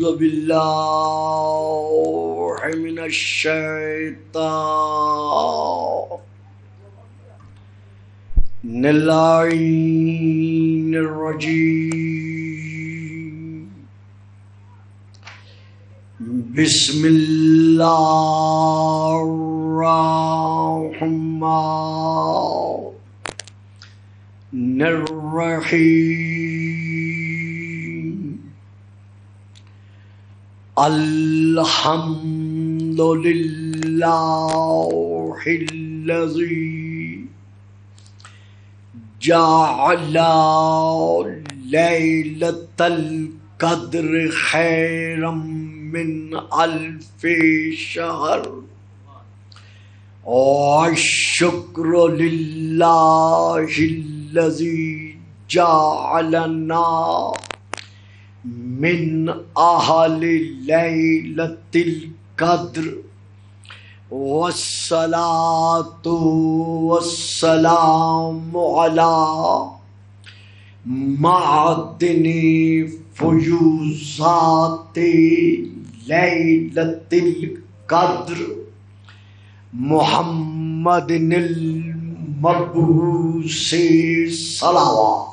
باللہ من الشیطان اللعین الرجیم بسم اللہ الرحمن الرحیم الحمد للہ الذی جعل لیلۃ القدر خیرا من الف شہر والشکر للہ الذی جعلنا من اہل لیلۃ القدر والصلاۃ والسلام علی معدن فیوزات لیلۃ القدر محمد المبعوث صلوات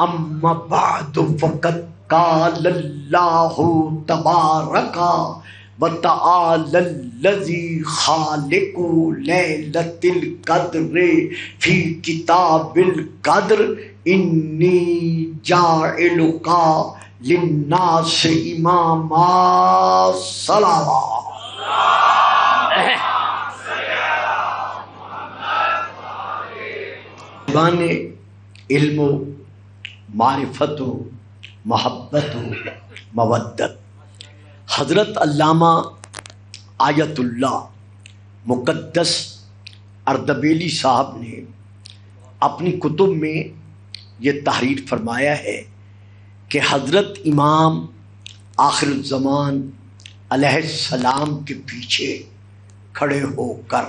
اما بعد فقد قال اللہ تبارک وتعالی الذی خالق لیلۃ القدر فی کتاب القدر انی جاعلک للناس اماما صلوات بان علم و معرفت و محبت و مودت حضرت علامہ آیت اللہ مقدس اردبیلی صاحب نے اپنی کتب میں یہ تحریر فرمایا ہے کہ حضرت امام آخر الزمان علیہ السلام کے پیچھے کھڑے ہو کر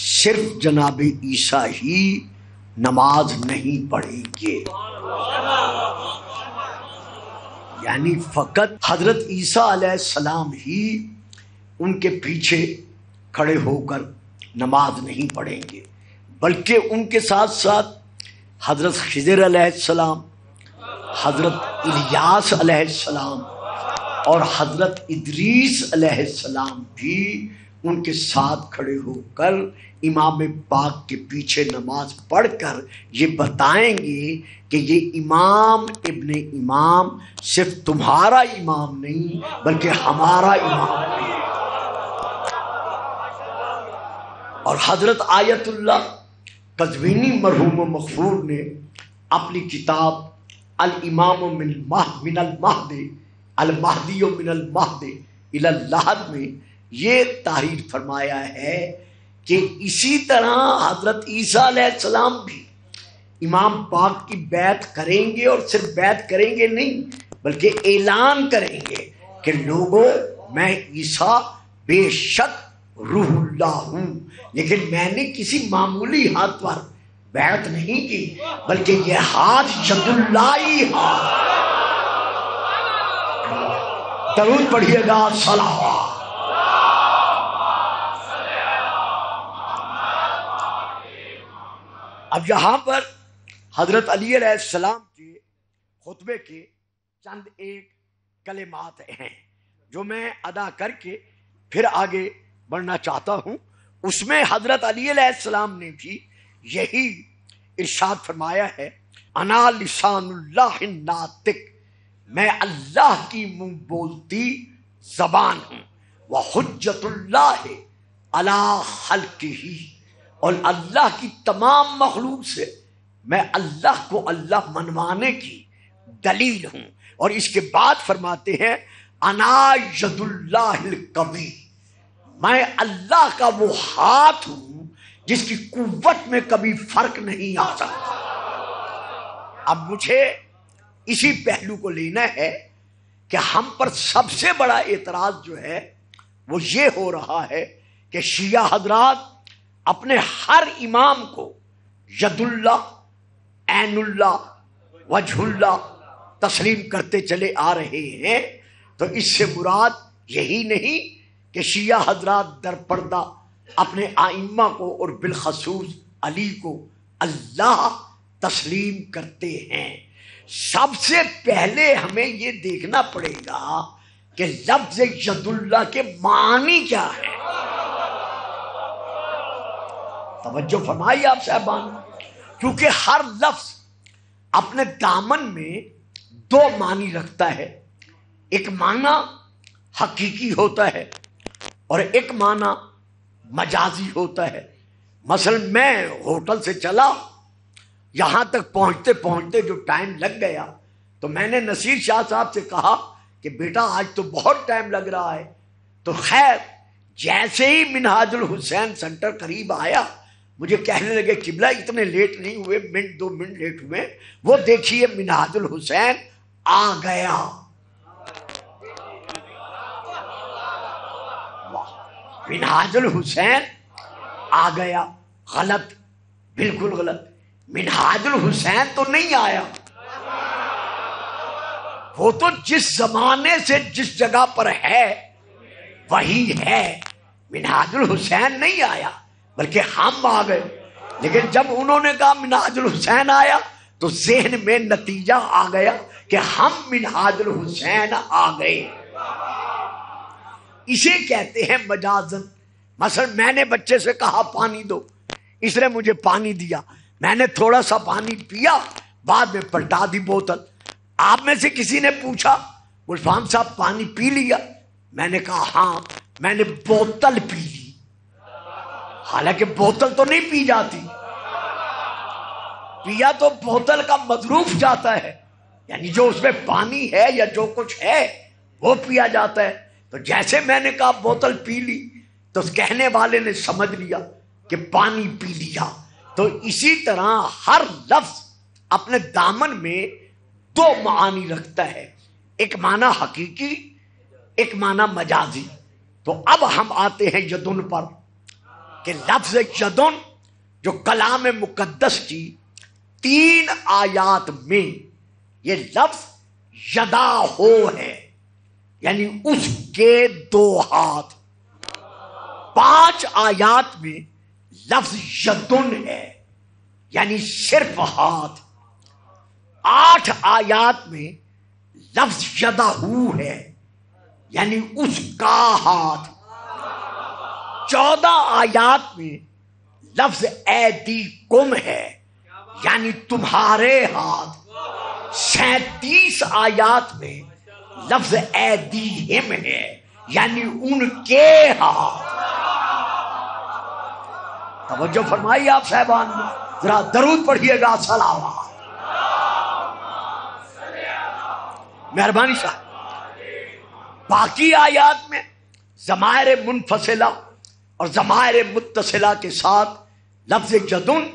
صرف جناب عیسیٰ ہی نماز نہیں پڑھیں گے، یعنی فقط حضرت عیسیٰ علیہ السلام ہی ان کے پیچھے کھڑے ہو کر نماز نہیں پڑھیں گے، بلکہ ان کے ساتھ ساتھ حضرت خضر علیہ السلام، حضرت الیاس علیہ السلام اور حضرت ادریس علیہ السلام بھی ان کے ساتھ کھڑے ہو کر امام پاک کے پیچھے نماز پڑھ کر یہ بتائیں گے کہ یہ امام ابن امام صرف تمہارا امام نہیں بلکہ ہمارا امام ہے۔ اور حضرت آیت اللہ قزوینی مرحوم و مغفور نے اپنی کتاب الامام من المہد المہدی من المہد الی اللحد میں یہ تحریر فرمایا ہے کہ اسی طرح حضرت عیسیٰ علیہ السلام بھی امام پاک کی بیعت کریں گے، اور صرف بیعت کریں گے نہیں بلکہ اعلان کریں گے کہ لوگوں میں عیسیٰ بے شک روح اللہ ہوں، لیکن میں نے کسی معمولی ہاتھ پر بیعت نہیں کی بلکہ یہ ہاتھ ید اللہ ہی ہاتھ۔ درود پڑھیے گا صلوات۔ اب یہاں پر حضرت علی علیہ السلام کے خطبے کے چند ایک کلمات ہیں جو میں ادا کر کے پھر آگے بڑھنا چاہتا ہوں۔ اس میں حضرت علی علیہ السلام نے بھی یہی ارشاد فرمایا ہے، انا لسان اللہ الناطق، میں اللہ کی منہ بولتی زبان ہوں، وحجت اللہ علی خلقہ، اور اللہ کی تمام مخلوق سے میں اللہ کو اللہ منوانے کی دلیل ہوں۔ اور اس کے بعد فرماتے ہیں انا ید اللہ القوی، میں اللہ کا وہ ہاتھ ہوں جس کی قوت میں کبھی فرق نہیں آ سکتا۔ اب مجھے اسی پہلو کو لینا ہے کہ ہم پر سب سے بڑا اعتراض جو ہے وہ یہ ہو رہا ہے کہ شیعہ حضرات اپنے ہر امام کو ید اللہ عین اللہ وجہ اللہ تسلیم کرتے چلے آ رہے ہیں، تو اس سے مراد یہی نہیں کہ شیعہ حضرات در پردہ اپنے آئمہ کو اور بالخصوص علی کو اللہ تسلیم کرتے ہیں۔ سب سے پہلے ہمیں یہ دیکھنا پڑے گا کہ لفظ ید اللہ کے معنی کیا ہے۔ توجہ فرمائیے آپ صاحبان، کیونکہ ہر لفظ اپنے دامن میں دو معنی رکھتا ہے، ایک معنی حقیقی ہوتا ہے اور ایک معنی مجازی ہوتا ہے۔ مثلا میں ہوٹل سے چلا، یہاں تک پہنچتے پہنچتے جو ٹائم لگ گیا تو میں نے نصیر شاہ صاحب سے کہا کہ بیٹا آج تو بہت ٹائم لگ رہا ہے، تو خیر جیسے ہی منہاج الحسین سینٹر قریب آیا مجھے کہنے لگے قبلہ اتنے لیٹ نہیں ہوئے، منٹ 2 منٹ لیٹ ہوئے، وہ دیکھیے منہاج الحسین آ گیا۔ منہاج الحسین آ گیا، غلط، بالکل غلط، منہاج الحسین تو نہیں آیا، وہ تو جس زمانے سے جس جگہ پر ہے وہی ہے، منہاج الحسین نہیں آیا بلکہ ہم آ گئے۔ لیکن جب انہوں نے کہا منہاج الحسین آیا تو ذہن میں نتیجہ آ گیا کہ ہم منہاج الحسین آ گئے۔ اسے کہتے ہیں مجازن۔ مثلا میں نے بچے سے کہا پانی دو، اس نے مجھے پانی دیا، میں نے تھوڑا سا پانی پیا، بعد میں پلٹا دی بوتل۔ آپ میں سے کسی نے پوچھا گلفام صاحب پانی پی لیا؟ میں نے کہا ہاں، میں نے بوتل پی لی، حالانکہ بوتل تو نہیں پی جاتی، پیا تو بوتل کا مظروف جاتا ہے، یعنی جو اس میں پانی ہے یا جو کچھ ہے وہ پیا جاتا ہے۔ تو جیسے میں نے کہا بوتل پی لی تو کہنے والے نے سمجھ لیا کہ پانی پی لیا۔ تو اسی طرح ہر لفظ اپنے دامن میں دو معانی رکھتا ہے، ایک معنی حقیقی، ایک معنی مجازی۔ تو اب ہم آتے ہیں یدن پر، کہ لفظ یدن جو کلام مقدس کی 3 آیات میں یہ لفظ یدا ہو ہے، یعنی اس کے 2 ہاتھ، 5 آیات میں لفظ یدن ہے یعنی صرف ہاتھ، 8 آیات میں لفظ یدہو ہے یعنی اس کا ہاتھ، 14 آیات میں لفظ ایدیکم ہے یعنی تمہارے ہاتھ، 37 آیات میں لفظ ایدیہم ہے یعنی ان کے ہاتھ۔ توجہ فرمائیے آپ صاحبان، ذرا درود پڑھیے گا، صلوات، مہربانی صاحب۔ باقی آیات میں ضمائر منفصلہ اور ضمائر متصلہ کے ساتھ لفظ یدن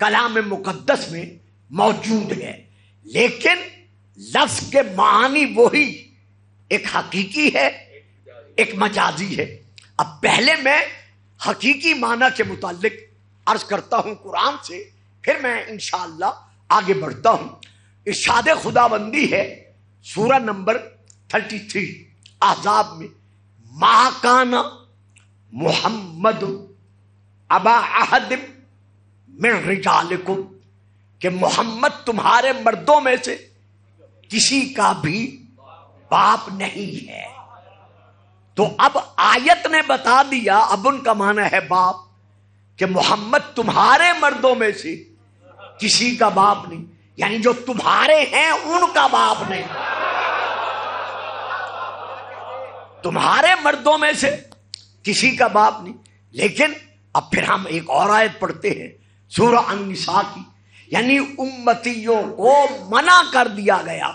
کلام مقدس میں موجود ہے، لیکن لفظ کے معنی وہی، ایک حقیقی ہے ایک مجازی ہے۔ اب پہلے میں حقیقی معنی کے متعلق عرض کرتا ہوں قرآن سے، پھر میں انشاءاللہ آگے بڑھتا ہوں۔ ارشاد خداوندی ہے سورہ نمبر 33 احزاب میں، ما کان محمد ابا احد من رجالکم، کہ محمد تمہارے مردوں میں سے کسی کا بھی باپ نہیں ہے۔ تو اب آیت نے بتا دیا، اب ان کا معنی ہے باپ، کہ محمد تمہارے مردوں میں سے کسی کا باپ نہیں، یعنی جو تمہارے ہیں ان کا باپ نہیں، تمہارے مردوں میں سے کسی کا باپ نہیں۔ لیکن اب پھر ہم ایک اور آیت پڑھتے ہیں سورہ النساء کی، یعنی امتیوں کو منع کر دیا گیا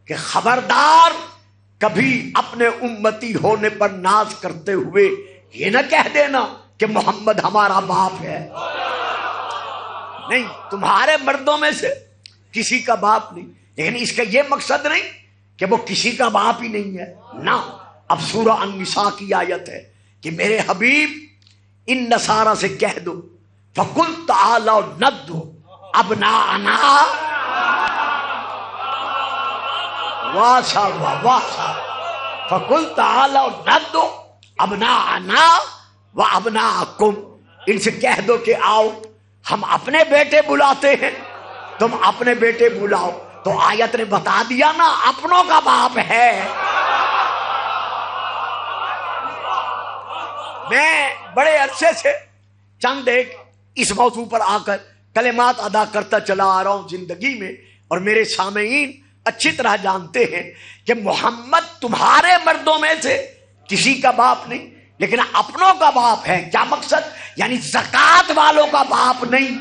کہ خبردار کبھی اپنے امتی ہونے پر ناز کرتے ہوئے یہ نہ کہہ دینا کہ محمد ہمارا باپ ہے، نہیں، تمہارے مردوں میں سے کسی کا باپ نہیں۔ لیکن اس کا یہ مقصد نہیں کہ وہ کسی کا باپ ہی نہیں ہے، نہ۔ اب سورہ النساء کی آیت ہے کہ میرے حبیب ان نصارہ سے کہہ دو فَقُلْ تَعَالَوْا نَتْلُ ابناءنا واسا واسا فقل تعالوا ندعو ابناءنا وابناءکم، ان سے کہہ دو کہ آؤ ہم اپنے بیٹے بلاتے ہیں، تم اپنے بیٹے بلاؤ۔ تو آیت نے بتا دیا نا اپنوں کا باپ ہے۔ میں بڑے عرصے سے چند ایک اس موضوع پر آ کر کلمات ادا کرتا چلا آ رہا ہوں زندگی میں، اور میرے سامعین اچھی طرح جانتے ہیں کہ محمد تمہارے مردوں میں سے کسی کا باپ نہیں، لیکن اپنوں کا باپ ہے۔ کیا مقصد؟ یعنی زکوٰۃ والوں کا باپ نہیں۔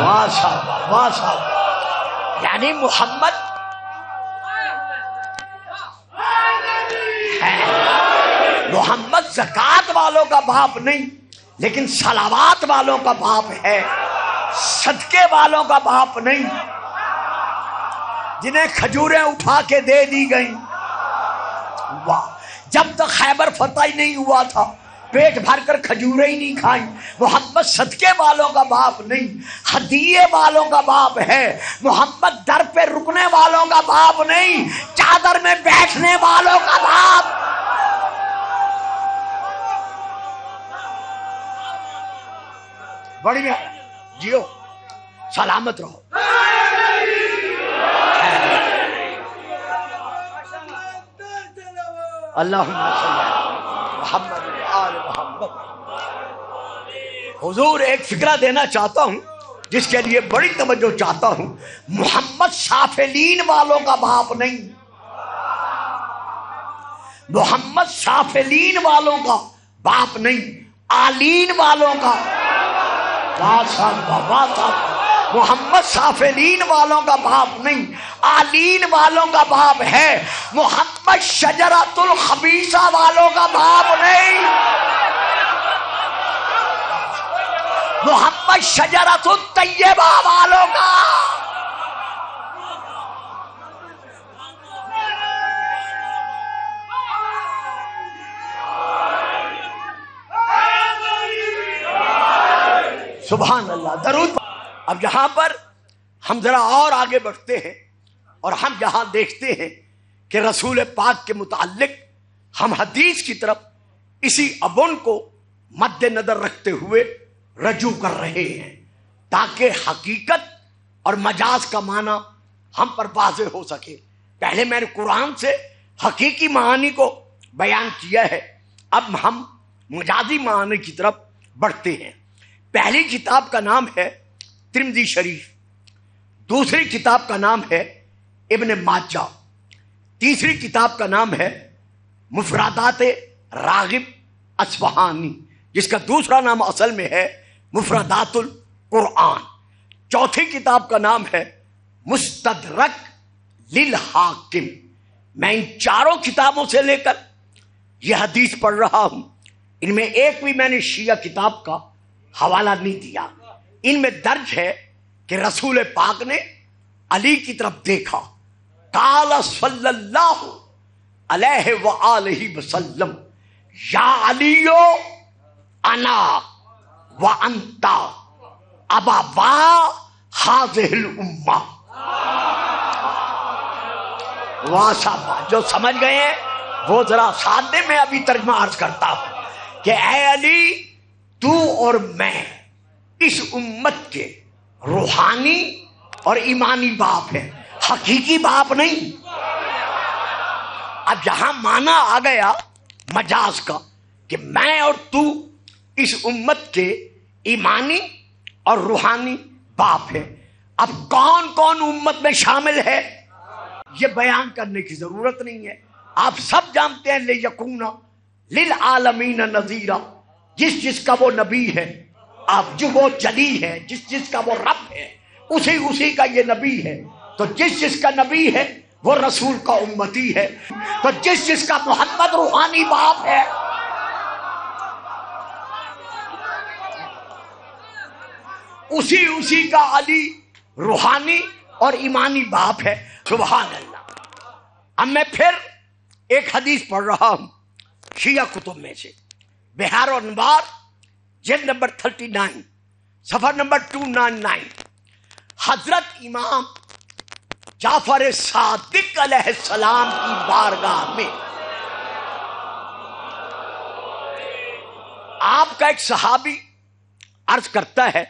واہ صاحب واہ صاحب، یعنی محمد زکوٰۃ والوں کا باپ نہیں، لیکن صلوات والوں کا باپ ہے، صدقے والوں کا باپ نہیں، جنہیں کھجوریں اٹھا کے دے دی گئیں۔ واہ، جب تک خیبر فتح ہی نہیں ہوا تھا پیٹ بھر کر کھجوریں ہی نہیں کھائیں۔ محمد صدقے والوں کا باپ نہیں، ہدیے والوں کا باپ ہے۔ محمد در پہ رکنے والوں کا باپ نہیں، چادر میں بیٹھنے والوں کا باپ۔ بڑی جیو، سلامت رہو۔ اللہم صلی علی محمد وآل محمد۔ حضور ایک فکرہ دینا چاہتا ہوں جس کے لیے بڑی توجہ چاہتا ہوں۔ محمد سافلین والوں کا باپ نہیں، محمد سافلین والوں کا باپ نہیں، آلین والوں کا۔ محمد سافلین والوں کا باپ نہیں، آلین والوں کا باپ ہے۔ محمد شجرۃ الخبیثہ والوں کا باپ نہیں، محمد شجرۃ الطیبہ والوں کا۔ سبحان اللہ، درود۔ اب یہاں پر ہم ذرا اور آگے بڑھتے ہیں، اور ہم یہاں دیکھتے ہیں کہ رسول پاک کے متعلق ہم حدیث کی طرف اسی ابن کو مد نظر رکھتے ہوئے رجوع کر رہے ہیں، تاکہ حقیقت اور مجاز کا معنی ہم پر واضح ہو سکے۔ پہلے میں نے قرآن سے حقیقی معنی کو بیان کیا ہے، اب ہم مجازی معنی کی طرف بڑھتے ہیں۔ پہلی کتاب کا نام ہے ترمذی شریف، دوسری کتاب کا نام ہے ابن ماجہ، تیسری کتاب کا نام ہے مفردات راغب اصفہانی، جس کا دوسرا نام اصل میں ہے مفردات القرآن، چوتھی کتاب کا نام ہے مستدرک للحاکم۔ میں ان چاروں کتابوں سے لے کر یہ حدیث پڑھ رہا ہوں، ان میں ایک بھی میں نے شیعہ کتاب کا حوالہ نہیں دیا۔ ان میں درج ہے کہ رسول پاک نے علی کی طرف دیکھا، قال صلی اللہ علیہ وآلہ وسلم یا علیو انا وانتا ابوا ہذہ الامہ۔ واہ صاحب، جو سمجھ گئے ہیں وہ ذرا ساتھ دیں، میں ابھی ترجمہ عرض کرتا ہوں کہ اے علی، تو اور میں اس امت کے روحانی اور ایمانی باپ ہیں، حقیقی باپ نہیں۔ اب یہاں معنی آ گیا مجاز کا کہ میں اور تو اس امت کے ایمانی اور روحانی باپ ہیں۔ اب کون کون امت میں شامل ہے یہ بیان کرنے کی ضرورت نہیں ہے، آپ سب جانتے ہیں۔ لِیَکُونَ لِلْعَالَمِینَ نَذِیرًا، جس جس کا وہ نبی ہے، آپ جو وہ جلی ہے، جس جس کا وہ رب ہے، اسی کا یہ نبی ہے۔ تو جس جس کا نبی ہے وہ رسول کا امتی ہے، تو جس جس کا محمد روحانی باپ ہے اسی کا علی روحانی اور ایمانی باپ ہے۔ سبحان اللہ۔ اب میں پھر ایک حدیث پڑھ رہا ہوں شیعہ کتب میں سے، بہار و انوار جلد نمبر 39 صفحہ نمبر 299، حضرت امام جعفر صادق علیہ السلام کی بارگاہ میں آپ کا ایک صحابی عرض کرتا ہے،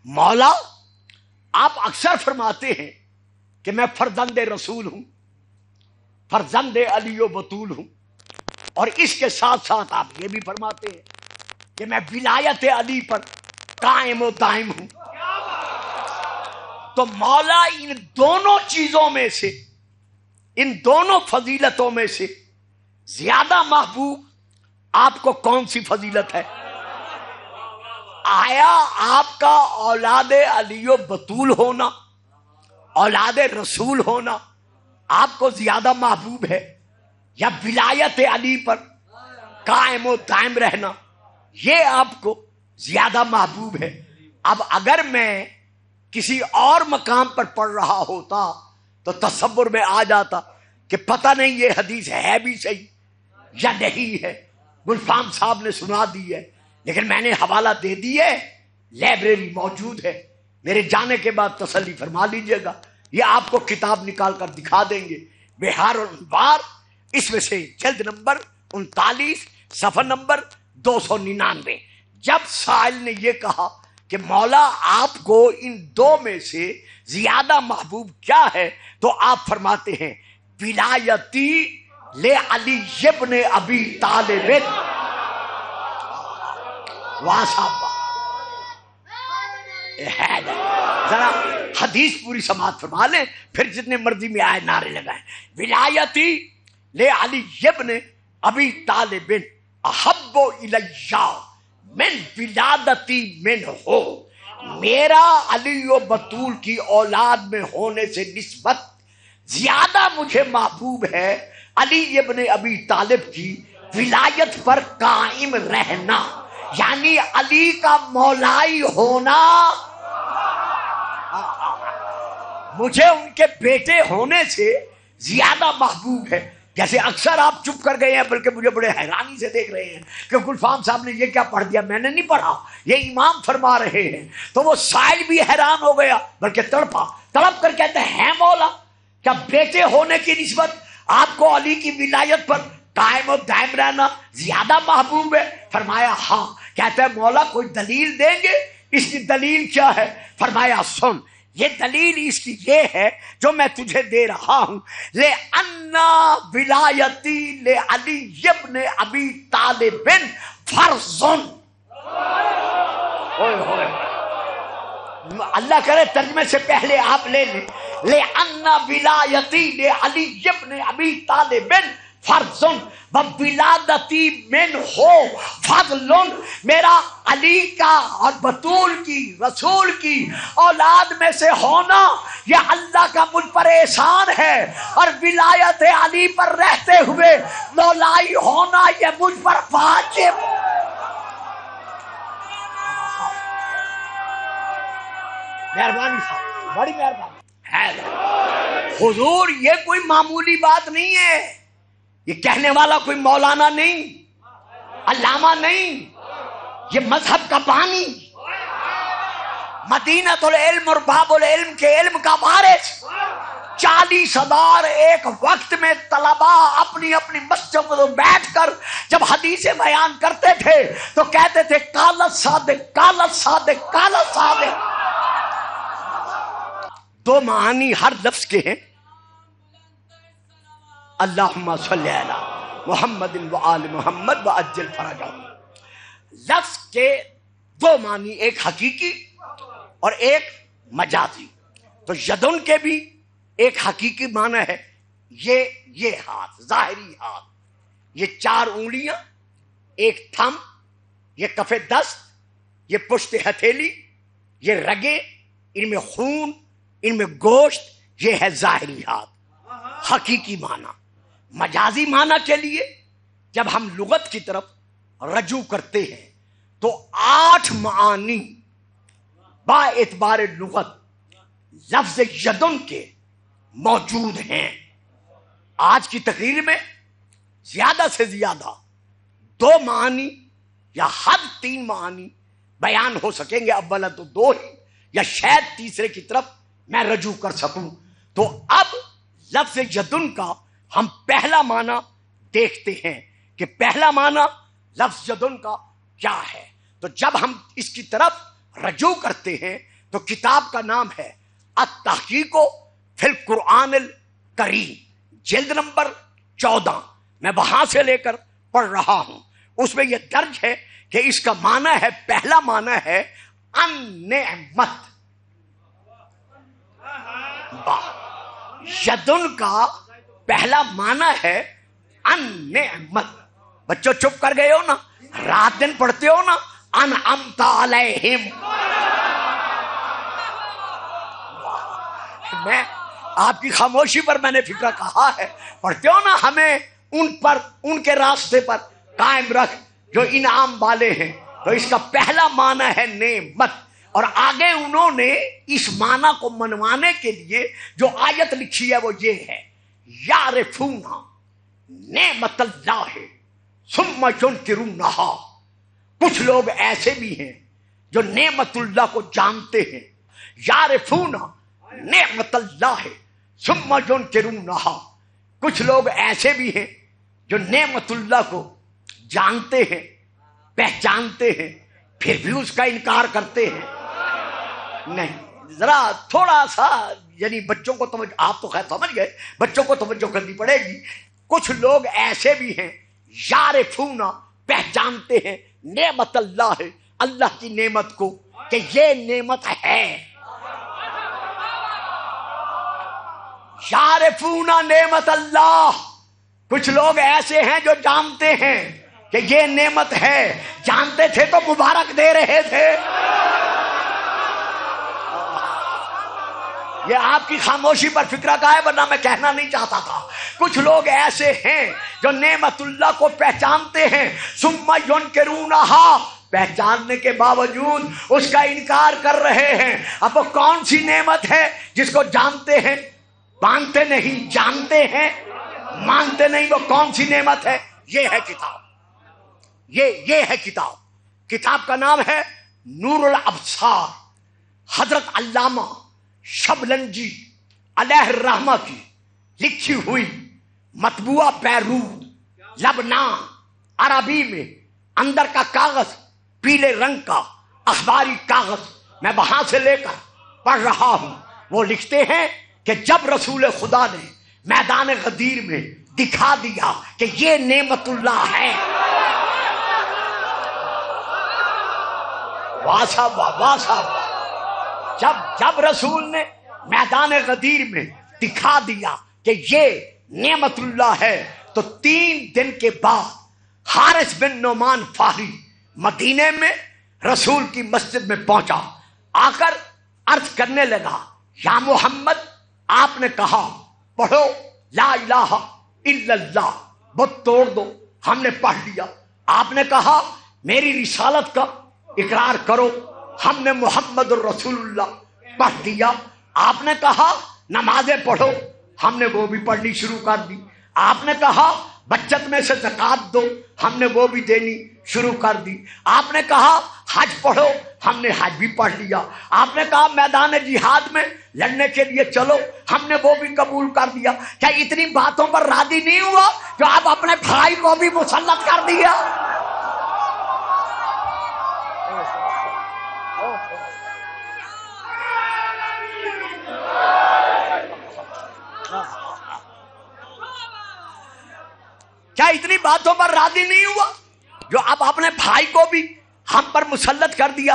مولا آپ اکثر فرماتے ہیں کہ میں فرزند رسول ہوں، فرزند علی و بطول ہوں، اور اس کے ساتھ ساتھ آپ یہ بھی فرماتے ہیں کہ میں ولایت علی پر قائم و دائم ہوں۔ تو مولا ان دونوں چیزوں میں سے، ان دونوں فضیلتوں میں سے زیادہ محبوب آپ کو کون سی فضیلت ہے؟ آیا آپ کا اولاد علی و بطول ہونا، اولاد رسول ہونا آپ کو زیادہ محبوب ہے، یا ولایت علی پر قائم و دائم رہنا یہ آپ کو زیادہ محبوب ہے؟ اب اگر میں کسی اور مقام پر پڑھ رہا ہوتا تو تصور میں آ جاتا کہ پتہ نہیں یہ حدیث ہے بھی صحیح یا نہیں ہے، گلفام صاحب نے سنا دی ہے، لیکن میں نے حوالہ دے دی ہے، لائبریری موجود ہے، میرے جانے کے بعد تسلی فرما لیجئے گا، یہ آپ کو کتاب نکال کر دکھا دیں گے، بہار الانوار، اس میں سے جلد نمبر 39 صفحہ نمبر 299۔ جب سائل نے یہ کہا کہ مولا آپ کو ان دو میں سے زیادہ محبوب کیا ہے، تو آپ فرماتے ہیں ولایتی لے علی ابن ابی طالب۔ واہ صاحب، ذرا حدیث پوری سماعت فرما لیں، پھر جتنے مرضی میں آئے نعرے لگائیں۔ ولایتی لے علی ابن ابی طالب احب الیہ من ولادتی من ہو، میرا علی و بطول کی اولاد میں ہونے سے نسبت زیادہ مجھے محبوب ہے علی ابن ابی طالب کی ولایت پر قائم رہنا، یعنی علی کا مولائی ہونا مجھے ان کے بیٹے ہونے سے زیادہ محبوب ہے۔ جیسے اکثر آپ چپ کر گئے ہیں، بلکہ مجھے بڑے حیرانی سے دیکھ رہے ہیں کہ گلفام صاحب نے یہ کیا پڑھ دیا، میں نے نہیں پڑھا، یہ امام فرما رہے ہیں۔ تو وہ سائل بھی حیران ہو گیا، بلکہ تڑپ کر کہتے ہیں مولا کیا بیٹے ہونے کی نسبت آپ کو علی کی ولایت پر قائم و دائم رہنا زیادہ محبوب ہے؟ فرمایا ہاں۔ کہتے ہیں مولا کوئی دلیل دیں گے؟ اس کی دلیل کیا ہے؟ فرمایا سن، یہ دلیل اس کی یہ ہے جو میں تجھے دے رہا ہوں، لے انا ولایتی لے علی ابن ابی طالب فرضن۔ اللہ کرے ترجمے سے پہلے آپ لے لیں، لے انا ولایتی لے علی ابن ابی طالب فرضن وولادتی من ہو فضل، میرا علی کا اور بطول کی رسول کی اولاد میں سے ہونا یہ اللہ کا مجھ پر احسان ہے، اور ولایت علی پر رہتے ہوئے مولائی ہونا یہ مجھ پر واجب۔ مہربانی صاحب، بڑی مہربانی ہے حضور، یہ کوئی معمولی بات نہیں ہے، یہ کہنے والا کوئی مولانا نہیں، علامہ نہیں، یہ مذہب کا بانی، مدینہ العلم اور باب العلم کے علم کا وارث، 40,000 ایک وقت میں طلباء اپنی اپنی مسجد میں بیٹھ کر جب حدیثیں بیان کرتے تھے تو کہتے تھے قال الصادق قال الصادق قال الصادق۔ دو معانی ہر لفظ کے ہیں، اللہم صلی علی محمد وآل محمد وعجل فرجہم۔ لفظ کے دو معنی، ایک حقیقی اور ایک مجازی۔ تو یدن کے بھی ایک حقیقی معنی ہے، یہ ہاتھ، ظاہری ہاتھ، یہ 4 انگلیاں، ایک تھم، یہ کف دست، یہ پشت ہتھیلی، یہ رگیں، ان میں خون، ان میں گوشت، یہ ہے ظاہری ہاتھ، حقیقی معنی۔ مجازی معنی کے لیے جب ہم لغت کی طرف رجوع کرتے ہیں تو 8 معانی با اعتبار لغت لفظ یدن کے موجود ہیں۔ آج کی تقریر میں زیادہ سے زیادہ 2 معانی یا حد 3 معانی بیان ہو سکیں گے، اول تو دو ہی، یا شاید تیسرے کی طرف میں رجوع کر سکوں۔ تو اب لفظ یدن کا ہم پہلا معنی دیکھتے ہیں کہ پہلا معنی لفظ یدن کا کیا ہے۔ تو جب ہم اس کی طرف رجوع کرتے ہیں تو کتاب کا نام ہے التحقیق فی القرآن الکریم، جلد نمبر 14، میں وہاں سے لے کر پڑھ رہا ہوں۔ اس میں یہ درج ہے کہ اس کا معنی ہے، پہلا معنی ہے النعمت۔ یدن کا پہلا معنی ہے النعمت۔ بچوں چپ کر گئے ہو نا، رات دن پڑھتے ہو نا انعمت علیہم۔ میں آپ کی خاموشی پر میں نے فکر کہا ہے، پڑھتے ہو نا ہمیں ان پر، ان کے راستے پر قائم رکھ جو انعام والے ہیں۔ تو اس کا پہلا معنی ہے نعمت، اور آگے انہوں نے اس معنی کو منوانے کے لیے جو آیت لکھی ہے وہ یہ ہے، یعرفون نعمت اللہ ثم ینکرونہا۔ کچھ لوگ ایسے بھی ہیں جو نعمت اللہ کو جانتے ہیں، یعرفون نعمت اللہ ثم ینکرونہا۔ کچھ لوگ ایسے بھی ہیں جو نعمت اللہ کو جانتے ہیں، پہچانتے ہیں، پھر بھی اس کا انکار کرتے ہیں۔ نہیں، ذرا تھوڑا سا یعنی بچوں کو توجہ، آپ تو خیر سمجھ گئے، بچوں کو توجہ کرنی پڑے گی۔ کچھ لوگ ایسے بھی ہیں یعرفون، پہچانتے ہیں نعمت اللہ، اللہ کی نعمت کو، کہ یہ نعمت ہے۔ یعرفون نعمت اللہ، کچھ لوگ ایسے ہیں جو جانتے ہیں کہ یہ نعمت ہے، جانتے تھے تو مبارک دے رہے تھے۔ یہ آپ کی خاموشی پر فکرہ کا ہے، ورنہ میں کہنا نہیں چاہتا تھا۔ کچھ لوگ ایسے ہیں جو نعمت اللہ کو پہچانتے ہیں، ثم ینکرونہا، پہچاننے کے باوجود اس کا انکار کر رہے ہیں۔ اب وہ کون سی نعمت ہے جس کو جانتے ہیں، مانتے نہیں، جانتے ہیں مانتے نہیں، وہ کون سی نعمت ہے؟ یہ ہے کتاب، یہ ہے کتاب۔ کتاب کا نام ہے نور الابصار، حضرت علامہ شبلنجی علیہ الرحمہ کی لکھی ہوئی، مطبوعہ بیروت لبنان، عربی میں، اندر کا کاغذ پیلے رنگ کا اخباری کاغذ، میں وہاں سے لے کر پڑھ رہا ہوں۔ وہ لکھتے ہیں کہ جب رسول خدا نے میدان غدیر میں دکھا دیا کہ یہ نعمت اللہ ہے، واہ صاحب واہ صاحب، جب رسول نے میدان غدیر میں دکھا دیا کہ یہ نعمت اللہ ہے، تو 3 دن کے بعد حارث بن نعمان فہری مدینے میں رسول کی مسجد میں پہنچا، آ کر عرض کرنے لگا، یا محمد، آپ نے کہا پڑھو لا الہ الا اللہ، بت توڑ دو، ہم نے پڑھ لیا۔ آپ نے کہا میری رسالت کا اقرار کرو، ہم نے محمد الرسول اللہ پڑھ دیا۔ آپ نے کہا نمازیں پڑھو، ہم نے وہ بھی پڑھنی شروع کر دی۔ آپ نے کہا بچت میں سے زکوٰۃ دو، ہم نے وہ بھی دینی شروع کر دی۔ آپ نے کہا حج پڑھو، ہم نے حج بھی پڑھ لیا۔ آپ نے کہا میدان جہاد میں لڑنے کے لیے چلو، ہم نے وہ بھی قبول کر دیا۔ کیا اتنی باتوں پر راضی نہیں ہوا جو آپ اپنے بھائی کو بھی مسلط کر دیا؟ کیا اتنی باتوں پر راضی نہیں ہوا جو اب اپنے بھائی کو بھی ہم پر مسلط کر دیا؟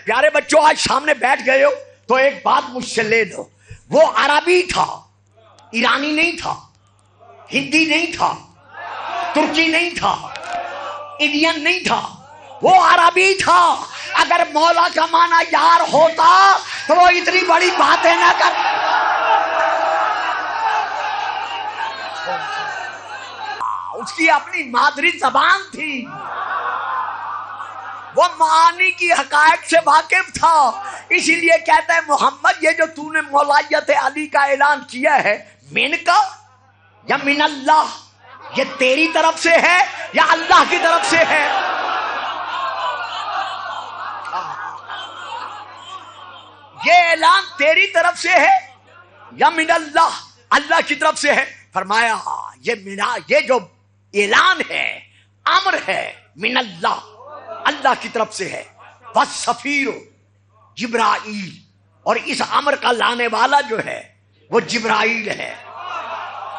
پیارے بچوں، آج سامنے بیٹھ گئے ہو تو ایک بات مجھ سے لے لو، وہ عربی تھا، ایرانی نہیں تھا، ہندی نہیں تھا، ترکی نہیں تھا، انڈین نہیں تھا، وہ عربی تھا۔ اگر مولا کا معنی یار ہوتا تو وہ اتنی بڑی باتیں نہ کر۔ اس کی اپنی مادری زبان تھی، وہ معانی کی حقائق سے واقف تھا، اسی لیے کہتا ہے محمد، یہ جو تو نے مولایت علی کا اعلان کیا ہے، من کا یا من اللہ، یہ تیری طرف سے ہے یا اللہ کی طرف سے ہے؟ یہ اعلان تیری طرف سے ہے یا من اللہ، اللہ کی طرف سے ہے؟ فرمایا یہ جو اعلان ہے، امر ہے، من اللہ، اللہ کی طرف سے ہے۔ والسفیر جبرائیل، اور اس امر کا لانے والا جو ہے وہ جبرائیل ہے،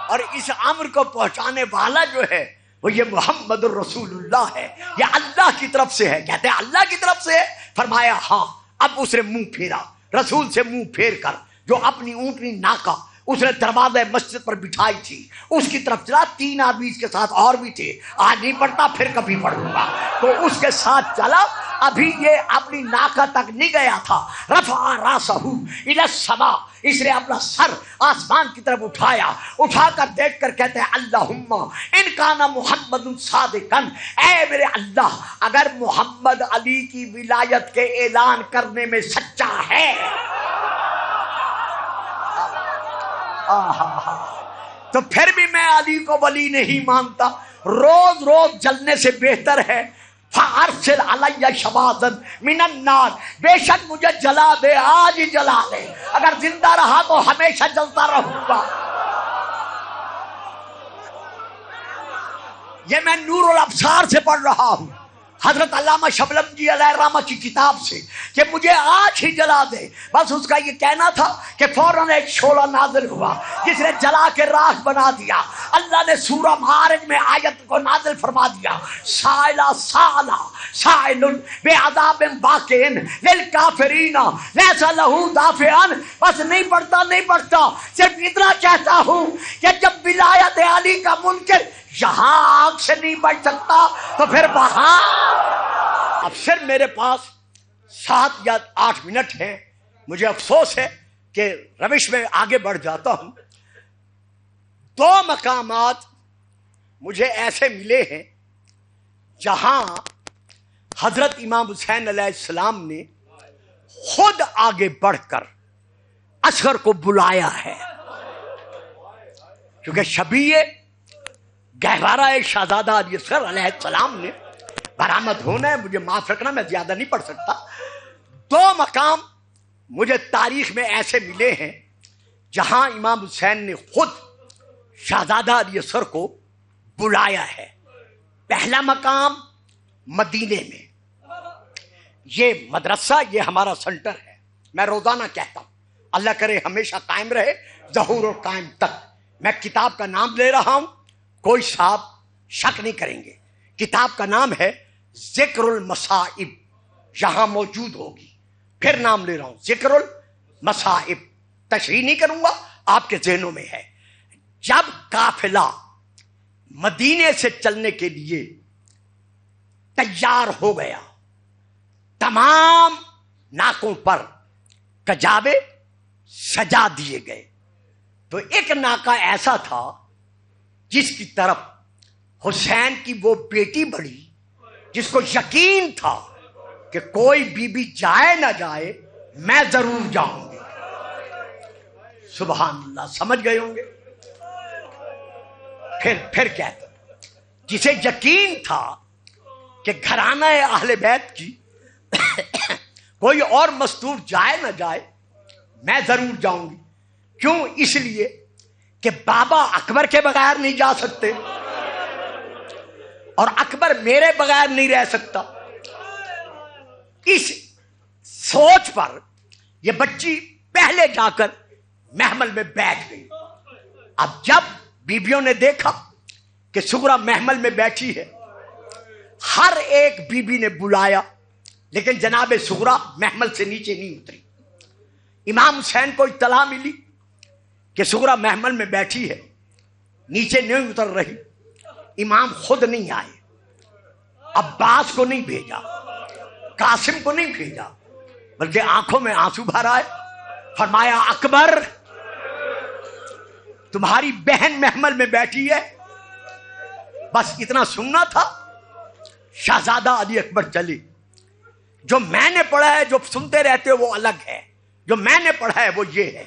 اور اس امر کو پہنچانے والا جو ہے وہ یہ محمد الرسول اللہ ہے، یہ اللہ کی طرف سے ہے۔ کہتے ہیں اللہ کی طرف سے ہے؟ فرمایا ہاں۔ اب اس نے منہ پھیرا، رسول سے منہ پھیر کر جو اپنی اونٹنی ناکا اس نے دروازہ مسجد پر بٹھائی تھی اس کی طرف چلا۔ 3 آدمی اس کے ساتھ اور بھی تھے، آج نہیں پڑھتا پھر کبھی پڑھوں گا، تو اس کے ساتھ چلا۔ ابھی یہ اپنی ناکا تک نہیں گیا تھا، رفع راسہ الی السماء، اس نے اپنا سر آسمان کی طرف اٹھایا، اٹھا کر دیکھ کر کہتے ہیں اللہم ان کان محمد صادقا، اے میرے اللہ اگر محمد علی کی ولایت کے اعلان کرنے میں سچا ہے تو پھر بھی میں علی کو ولی نہیں مانتا، روز روز جلنے سے بہتر ہے فارسل علی شواظا من النار، بے شک مجھے جلا دے، آج ہی جلا دے، اگر زندہ رہا تو ہمیشہ جلتا رہوں گا۔ یہ میں نور الابصار سے پڑھ رہا ہوں، حضرت علامہ شبلم جی علیہ الرحمہ کی کتاب سے، کہ مجھے آج ہی جلا دے۔ بس اس کا یہ کہنا تھا کہ فوراً ایک شعلہ نازل ہوا جس نے جلا کے راکھ بنا دیا۔ اللہ نے سورہ معارج میں آیت کو نازل فرما دیا، سائلہ سالہ سائل بعذاب واقع للکافرین لیس لہ دافع۔ بس نہیں پڑھتا، صرف اتنا چاہتا ہوں کہ جب ولایت علی کا منکر یہاں آگ سے نہیں بچ سکتا تو پھر وہاں۔ اب صرف میرے پاس 7 یا 8 منٹ ہے، مجھے افسوس ہے کہ روش میں آگے بڑھ جاتا ہوں۔ 2 مقامات مجھے ایسے ملے ہیں جہاں حضرت امام حسین علیہ السلام نے خود آگے بڑھ کر اصغر کو بلایا ہے، کیونکہ شبیہ گہوارہ شہزادہ علی اصغر علیہ السلام نے برآمد ہونا ہے۔ مجھے معاف رکھنا، میں زیادہ نہیں پڑھ سکتا۔ 2 مقام مجھے تاریخ میں ایسے ملے ہیں جہاں امام حسین نے خود شہزادہ علی اصغر کو بلایا ہے۔ پہلا مقام مدینے میں، یہ مدرسہ، یہ ہمارا سنٹر ہے، میں روزانہ کہتا ہوں اللہ کرے ہمیشہ قائم رہے، ظہور اور قائم تک۔ میں کتاب کا نام لے رہا ہوں، کوئی صاحب شک نہیں کریں گے، کتاب کا نام ہے ذکر المصائب، یہاں موجود ہوگی۔ پھر نام لے رہا ہوں ذکر المصائب، تشریح نہیں کروں گا، آپ کے ذہنوں میں ہے۔ جب قافلہ مدینے سے چلنے کے لیے تیار ہو گیا، تمام ناکوں پر کجاوے سجا دیے گئے، تو ایک ناکا ایسا تھا جس کی طرف حسین کی وہ بیٹی بڑھی جس کو یقین تھا کہ کوئی بی بی جائے نہ جائے میں ضرور جاؤں گی۔ سبحان اللہ، سمجھ گئے ہوں گے؟ پھر کہتا جسے یقین تھا کہ گھرانہ اہل بیت کی کوئی اور مستور جائے نہ جائے میں ضرور جاؤں گی۔ کیوں؟ اس لیے کہ بابا اکبر کے بغیر نہیں جا سکتے اور اکبر میرے بغیر نہیں رہ سکتا۔ اس سوچ پر یہ بچی پہلے جا کر محمل میں بیٹھ گئی۔ اب جب بیبیوں نے دیکھا کہ سغرا محمل میں بیٹھی ہے، ہر ایک بیوی نے بلایا، لیکن جناب سغرا محمل سے نیچے نہیں اتری۔ امام حسین کو اطلاع ملی کہ سغرا محمل میں بیٹھی ہے، نیچے نہیں اتر رہی۔ امام خود نہیں آئے، عباس کو نہیں بھیجا، قاسم کو نہیں بھیجا، بلکہ آنکھوں میں آنسو بھر آئے۔ فرمایا اکبر تمہاری بہن محمل میں بیٹھی ہے، بس اتنا سننا تھا۔ شہزادہ علی اکبر چلے۔ جو میں نے پڑھا ہے، جو سنتے رہتے ہو وہ الگ ہے، جو میں نے پڑھا ہے وہ یہ ہے۔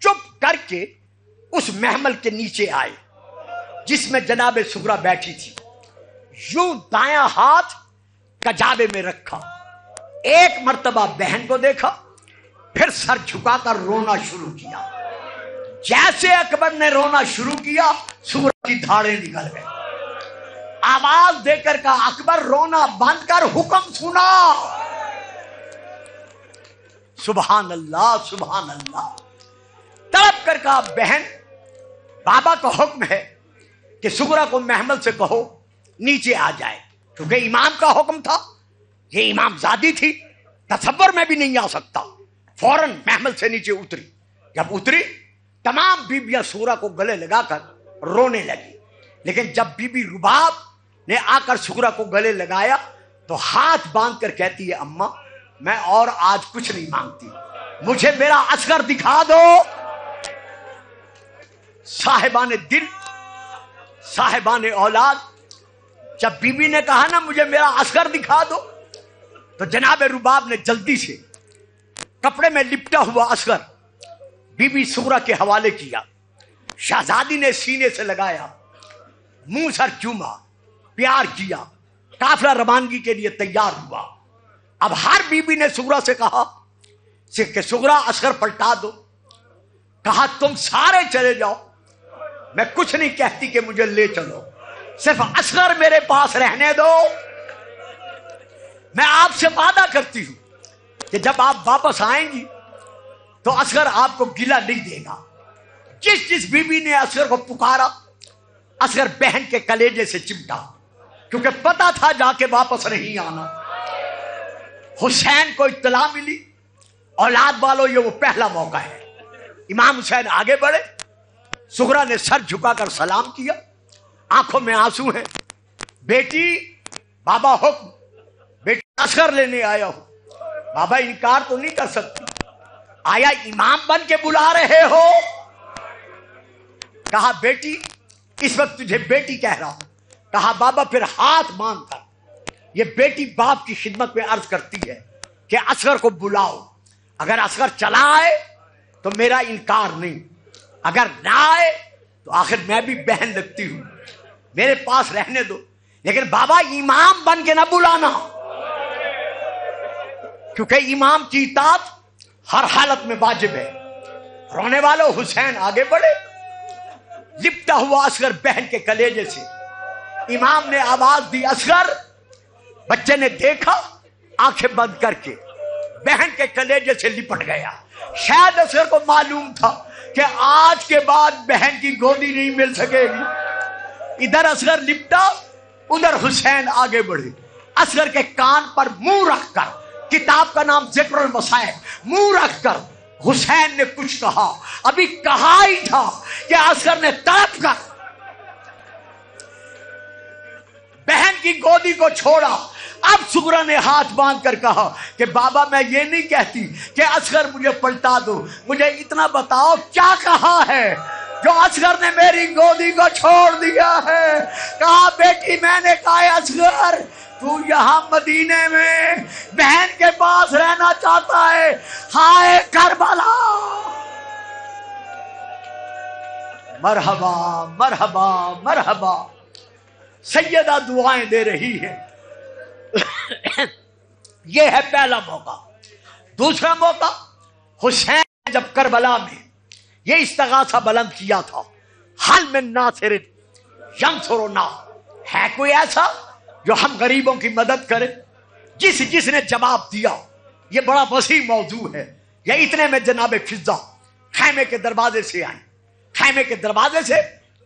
چپ کر کے اس محمل کے نیچے آئے جس میں جناب سغرا بیٹھی تھی، یوں دایاں ہاتھ کجاوے میں رکھا، ایک مرتبہ بہن کو دیکھا، پھر سر جھکا کر رونا شروع کیا۔ جیسے اکبر نے رونا شروع کیا، سغرا کی دھاڑیں نکل گئے۔ آواز دے کر کہا اکبر رونا بند کر، حکم سنا۔ سبحان اللہ سبحان اللہ۔ تڑپ کر کہا بہن بابا کا حکم ہے کہ سغرا کو محمل سے کہو نیچے آ جائے، کیونکہ امام کا حکم تھا، یہ امام زادی تھی، تصور میں بھی نہیں آ سکتا۔ فوراً محمل سے نیچے اتری۔ جب اتری تمام بیبیاں سغرا کو گلے لگا کر رونے لگی، لیکن جب بی بی رباب نے آ کر سغرا کو گلے لگایا تو ہاتھ باندھ کر کہتی ہے اماں میں اور آج کچھ نہیں مانگتی، مجھے میرا اصغر دکھا دو۔ صاحبان دل، صاحبان اولاد، جب بی بی نے کہا نا مجھے میرا اصغر دکھا دو، تو جناب رباب نے جلدی سے کپڑے میں لپٹا ہوا اصغر بی بی سغرا کے حوالے کیا۔ شہزادی نے سینے سے لگایا، منہ سر چوما، پیار کیا، قافلہ روانگی کے لیے تیار ہوا۔ اب ہر بی بی نے سغرا سے کہا کہ سغرا اصغر پلٹا دو۔ کہا تم سارے چلے جاؤ، میں کچھ نہیں کہتی کہ مجھے لے چلو، صرف اصغر میرے پاس رہنے دو۔ میں آپ سے وعدہ کرتی ہوں کہ جب آپ واپس آئیں گی تو اصغر آپ کو گلہ نہیں دے گا۔ جس جس بی بی نے اصغر کو پکارا، اصغر بہن کے کلیجے سے چمٹا، کیونکہ پتا تھا جا کے واپس نہیں آنا۔ حسین کو اطلاع ملی، اولاد والوں یہ وہ پہلا موقع ہے۔ امام حسین آگے بڑھے، سغرا نے سر جھکا کر سلام کیا، آنکھوں میں آنسو ہیں۔ بیٹی بابا حکم، بیٹی اصغر لینے آیا ہوں۔ بابا انکار تو نہیں کر سکتی، آیا امام بن کے بلا رہے ہو؟ کہا بیٹی اس وقت تجھے بیٹی کہہ رہا ہوں۔ کہا بابا پھر ہاتھ باندھ کر یہ بیٹی باپ کی خدمت میں عرض کرتی ہے کہ اصغر کو بلاؤ، اگر اصغر چلا آئے تو میرا انکار نہیں، اگر نہ آئے تو آخر میں بھی بہن لگتی ہوں، میرے پاس رہنے دو، لیکن بابا امام بن کے نہ بلانا، کیونکہ امام کی اطاعت ہر حالت میں واجب ہے۔ رونے والوں حسین آگے بڑھے، لپٹا ہوا اصغر بہن کے کلیجے سے۔ امام نے آواز دی اصغر، بچے نے دیکھا، آنکھیں بند کر کے بہن کے کلیجے سے لپٹ گیا۔ شاید اصغر کو معلوم تھا کہ آج کے بعد بہن کی گودی نہیں مل سکے گی۔ ادھر اصغر لپٹا، ادھر حسین آگے بڑھے، اصغر کے کان پر منہ رکھ کر، کتاب کا نام ذکر المصائب، منہ رکھ کر حسین نے کچھ کہا، ابھی کہا ہی تھا کہ اصغر نے تڑپ کر بہن کی گودی کو چھوڑا۔ اب سغرا نے ہاتھ باندھ کر کہا کہ بابا میں یہ نہیں کہتی کہ اصغر مجھے پلٹا دو، مجھے اتنا بتاؤ کیا کہا ہے جو اصغر نے میری گودی کو چھوڑ دیا ہے؟ کہا بیٹی میں نے کہا اصغر تو یہاں مدینے میں بہن کے پاس رہنا چاہتا ہے، ہائے کربلا۔ مرحبا مرحبا مرحبا، سیدہ دعائیں دے رہی ہے۔ یہ ہے پہلا موقع۔ دوسرا موقع، حسین نے جب کربلا میں یہ استغاثہ بلند کیا تھا، حل من ناصر ینصرنا، ہے کوئی ایسا جو ہم غریبوں کی مدد کرے؟ جس نے جواب دیا، یہ بڑا وسیع موضوع ہے، یہ اتنے میں جناب فضہ خیمے کے دروازے سے آئی۔ خیمے کے دروازے سے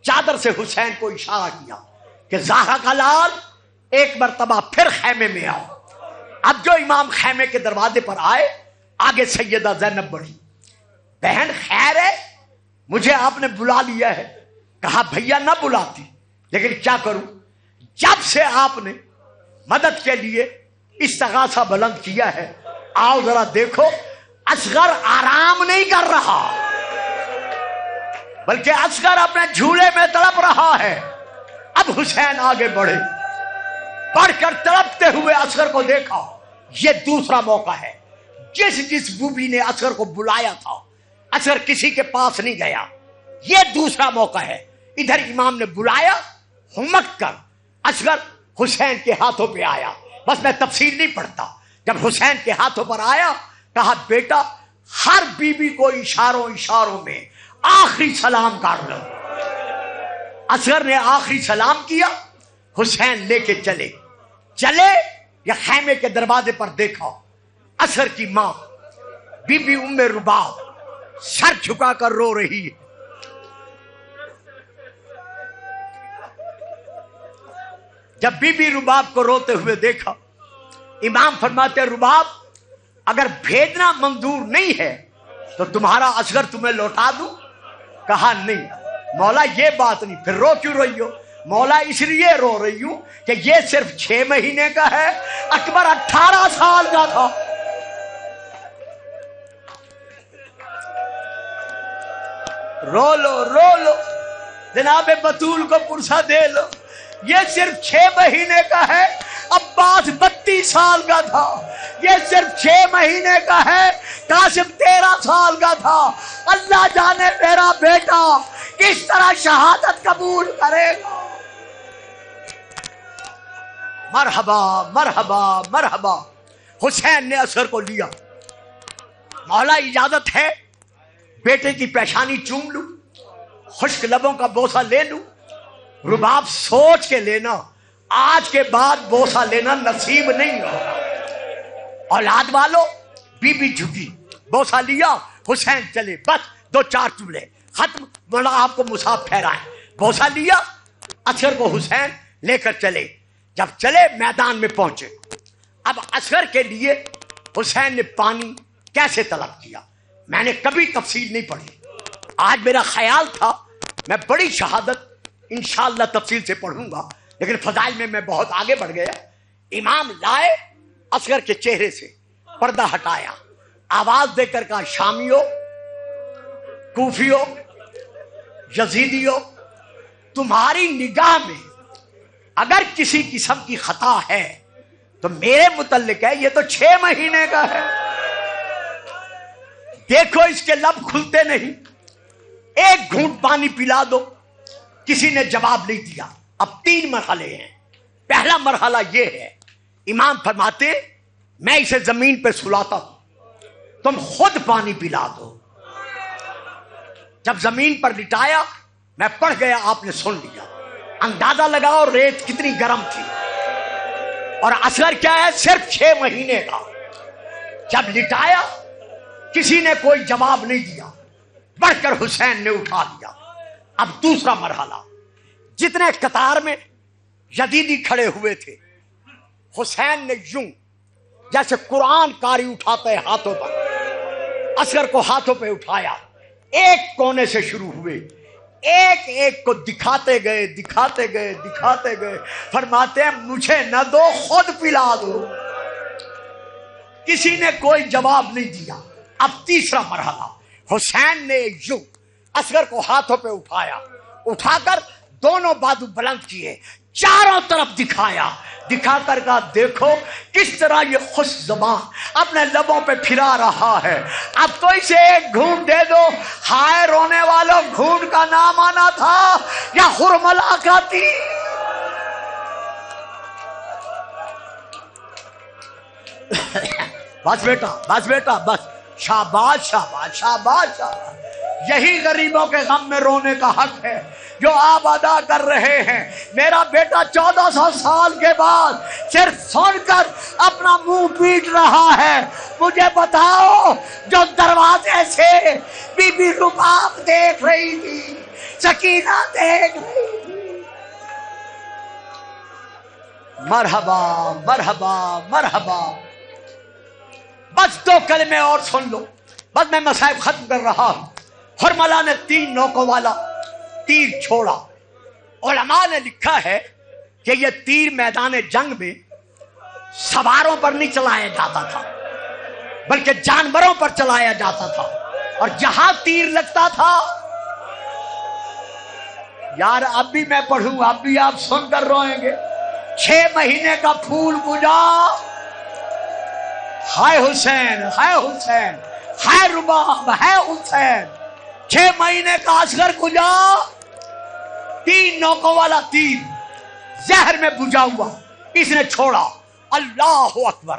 چادر سے حسین کو اشارہ کیا کہ زہرا کا لال ایک مرتبہ پھر خیمے میں آؤ۔ اب جو امام خیمے کے دروازے پر آئے، آگے سیدہ زینب بڑھی، بہن خیر ہے، مجھے آپ نے بلا لیا ہے۔ کہا بھیا نہ بلاتی، لیکن کیا کروں، جب سے آپ نے مدد کے لیے استغاثہ بلند کیا ہے، آؤ ذرا دیکھو، اصغر آرام نہیں کر رہا، بلکہ اصغر اپنے جھولے میں تڑپ رہا ہے۔ اب حسین آگے بڑھے، بڑھ کر تڑپتے ہوئے اصغر کو دیکھا۔ یہ دوسرا موقع ہے۔ جس بوبی نے اصغر کو بلایا تھا، اصغر کسی کے پاس نہیں گیا، یہ دوسرا موقع ہے۔ ادھر امام نے بلایا، ہمک کر اصغر حسین کے ہاتھوں پہ آیا۔ بس میں تفصیل نہیں پڑھتا، جب حسین کے ہاتھوں پر آیا کہا بیٹا ہر بیوی کو اشاروں اشاروں میں آخری سلام کر لو. اصغر نے آخری سلام کیا. حسین لے کے چلے یا خیمے کے دروازے پر دیکھا اصغر کی ماں بی بی ام رباب سر جھکا کر رو رہی ہے. جب بی بی رباب کو روتے ہوئے دیکھا امام فرماتے رباب اگر بھیجنا منظور نہیں ہے تو تمہارا اصغر تمہیں لوٹا دوں. کہا نہیں مولا یہ بات نہیں. پھر رو کیوں رہی ہو؟ مولا اس لیے رو رہی ہوں کہ یہ صرف 6 مہینے کا ہے، اکبر 18 سال کا تھا. رو لو جناب بطول کو پرسہ دے لو. یہ صرف 6 مہینے کا ہے، عباس 32 سال کا تھا. یہ صرف 6 مہینے کا ہے، قاسم 13 سال کا تھا. اللہ جانے میرا بیٹا کس طرح شہادت قبول کرے گا. مرحبا مرحبا مرحبا. حسین نے اصغر کو لیا. مولا اجازت ہے بیٹے کی پیشانی چوم لوں، خشک لبوں کا بوسہ لے لوں. رباب سوچ کے لینا، آج کے بعد بوسہ لینا نصیب نہیں ہوگا. اولاد والو بی بی جھکی، بوسہ لیا. حسین چلے، بس 2-4 جملے ختم. مولا آپ کو مصحف پھیرائیں. بوسہ لیا، اصغر کو حسین لے کر چلے. جب چلے میدان میں پہنچے. اب اصغر کے لیے حسین نے پانی کیسے طلب کیا میں نے کبھی تفصیل نہیں پڑھی. آج میرا خیال تھا میں بڑی شہادت انشاءاللہ تفصیل سے پڑھوں گا، لیکن فضائل میں میں بہت آگے بڑھ گیا. امام لائے، اصغر کے چہرے سے پردہ ہٹایا، آواز دے کر کہا شامیو، کوفیو، یزیدیو، تمہاری نگاہ میں اگر کسی قسم کی خطا ہے تو میرے متعلق ہے، یہ تو 6 مہینے کا ہے. دیکھو اس کے لب کھلتے نہیں، ایک گھونٹ پانی پلا دو. کسی نے جواب نہیں دیا. اب 3 مرحلے ہیں. پہلا مرحلہ یہ ہے، امام فرماتے میں اسے زمین پہ سلاتا ہوں، تم خود پانی پلا دو. جب زمین پر لٹایا میں پڑھ گیا، آپ نے سن لیا. اندازہ لگاؤ ریت کتنی گرم تھی. اور اصغر کیا ہے؟ صرف 6 مہینے کا. جب لٹایا کسی نے کوئی جواب نہیں دیا، بڑھ کر حسین نے اٹھا لیا. اب دوسرا مرحلہ، جتنے قطار میں یزیدی کھڑے ہوئے تھے، حسین نے یوں جیسے قرآن قاری اٹھاتے ہاتھوں پر، اصغر کو ہاتھوں پہ اٹھایا. ایک کونے سے شروع ہوئے، ایک ایک کو دکھاتے گئے. فرماتے ہیں مجھے نہ دو، خود پلا دو. کسی نے کوئی جواب نہیں دیا. اب تیسرا مرحلہ، حسین نے یوں اصغر کو ہاتھوں پہ اٹھایا، اٹھا کر دونوں بازو بلند کیے، چاروں طرف دکھا کر کہا دیکھو کس طرح یہ خوش زبان اپنے لبوں پہ پھرا رہا ہے. اب تو اسے ایک گھونٹ دے دو. ہائے رونے والوں، گھونٹ کا نام آنا تھا یا خرملا کا تھی. بس بیٹا بس. شاباش. یہی غریبوں کے غم میں رونے کا حق ہے جو آپ ادا کر رہے ہیں. میرا بیٹا 1400 سال کے بعد صرف سن کر اپنا منہ پیٹ رہا ہے. مجھے بتاؤ، جو دروازے سے بی بی رباب دیکھ رہی تھی، سکینہ دیکھ رہی تھی. مرحبا. بس 2 کلمے اور سن لو، بس میں مصائب ختم کر رہا ہوں. حرملہ نے 3 نوکوں والا تیر چھوڑا. علماء نے لکھا ہے کہ یہ تیر میدان جنگ میں سواروں پر نہیں چلایا جاتا تھا بلکہ جانوروں پر چلایا جاتا تھا. اور جہاں تیر لگتا تھا، یار اب بھی میں پڑھوں، اب بھی آپ سن کر روئیں گے. 6 مہینے کا پھول گجا، ہائے حسین، ہائے رباب، ہے حسین. 6 مہینے کا اصغر گجا. 3 نوکوں والا تیر زہر میں بجھا ہوا اس نے چھوڑا. اللہ اکبر.